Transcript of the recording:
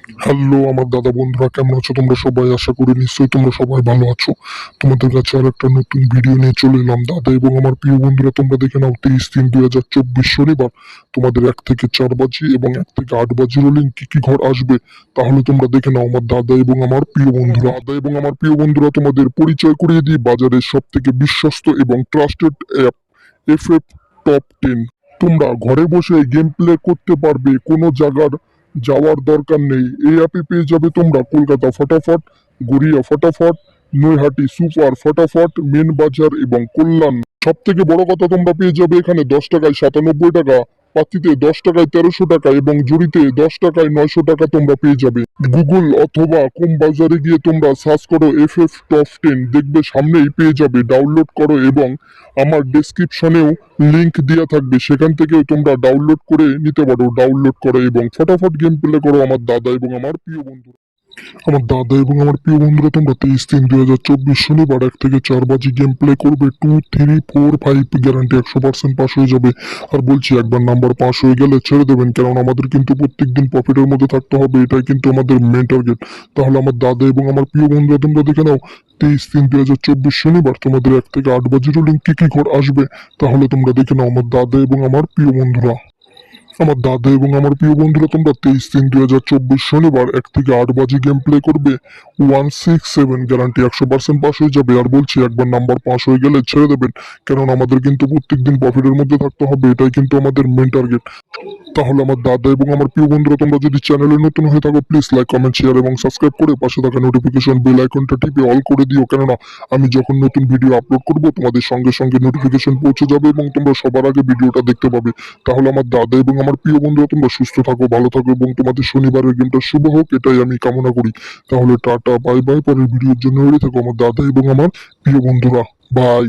Hello আমার দাদা বন্ধুরা, কেমন আছো তোমরা সবাই? আশা করি নিশ্চয়ই তোমরা সবাই ভালো আছো। তোমাদের কাছে আর একটা নতুন ভিডিও নিয়ে চলে এলাম দাদা এবং আমার প্রিয় বন্ধুরা। তোমরা দেখে নাও 23/3/2024 শনিবার তোমাদের 1 থেকে 4 বাজি এবং 1 থেকে 8 বাজি রোলিং কি কি ঘর আসবে তাহলে তোমরা দেখে নাও আমার দাদা এবং আমার প্রিয় বন্ধুরা। দাদা এবং আমার প্রিয় বন্ধুরা, তোমাদের পরিচয় করিয়ে দিই বাজারের সব থেকে বিশ্বস্ত এবং ট্রাস্টেড অ্যাপ এফএফ টপ 10। তোমরা ঘরে বসে গেম প্লে করতে পারবে, কোনো জায়গার যাওয়ার দরকার নেই। এই অ্যাপে পেয়ে যাবে তোমরা কলকাতা ফটাফট, গড়িয়া ফটাফট, নৈহাটি সুপার ফটাফট, মেন বাজার এবং কল্যাণ। সব থেকে বড় কথা, তোমরা পেয়ে যাবে এখানে 10 টাকায় 97 টাকা, পাতিতে 10 টাকায় 1300 টাকা এবং জুড়িতে 10 টাকায় 900 টাকা তোমরা পেয়ে যাবে। গুগল অথবা কোম বাজারে গিয়ে তোমরা সার্চ করো এফএফ টপ 10, দেখবে সামনেই পেয়ে যাবে। ডাউনলোড করো এবং আমার ডেসক্রিপশনেও লিংক দেওয়া থাকবে, সেখান থেকেও তোমরা ডাউনলোড করে নিতে পারো। ডাউনলোড করো এবং ফটাফট গেম প্লে করো আমার দাদা এবং আমার প্রিয় বন্ধু। আমার দাদা এবং আমার প্রিয় বন্ধুরা, তোমরা 23/3/2024 শনিবার 1 থেকে 4 বাজি গেম প্লে করবে। 2, 3, 4, 5 গ্যারান্টি 100% পাস হয়ে যাবে। আর বলছি, একবার নাম্বার পাস হয়ে গেলে ছেড়ে দেবেন, কারণ আমাদের কিন্তু প্রত্যেকদিন প্রফিটের মধ্যে থাকতে হবে, এটাই কিন্তু আমাদের মেন টার্গেট। তাহলে আমার দাদা এবং আমার প্রিয় বন্ধুরা, তোমরা দেখে নাও 23/3/2024 শনিবার তোমাদের 1 থেকে 8 বাজি রোলিং কি কি ঘর আসবে তাহলে তোমরা দেখে নাও আমার দাদা এবং আমার প্রিয় বন্ধুরা। আমার দাদা এবং আমার প্রিয় বন্ধুরা, তোমরা 23/3/2024 শনিবার 1 থেকে 8 বাজি গেম প্লে করবে। 167 গ্যারান্টি 100% পাস হয়ে যাবে। আর বলছি, একবার নাম্বার পাস হয়ে গেলে ছেড়ে দেবেন, কারণ আমাদের কিন্তু প্রত্যেকদিন প্রফিটের মধ্যে থাকতে হবে, এটাই কিন্তু আমাদের মেন টার্গেট। তাহলে আমার দাদা এবং আমার প্রিয় বন্ধুরা, তোমরা যদি চ্যানেলে নতুন হয়ে থাকো প্লিজ লাইক, কমেন্ট, শেয়ার এবং সাবস্ক্রাইব করে পাশে থাকা নোটিফিকেশন বেল আইকনটা টিপে অল করে দিও, কেননা আমি যখন নতুন ভিডিও আপলোড করব তোমাদের সঙ্গে সঙ্গে নোটিফিকেশন পৌঁছে যাবে এবং তোমরা সবার আগে ভিডিওটা দেখতে পাবে। তাহলে আমার দাদা এবং আমার প্রিয় বন্ধুরা, তোমরা সুস্থ থাকো, ভালো থাকো এবং তোমাদের শনিবারের গেমটা শুভ হোক, এটাই আমি কামনা করি। তাহলে টাটা, বাই বাই। পরের ভিডিওর জন্য রেডি থাকো আমার দাদা এবং আমার প্রিয় বন্ধুরা। বাই।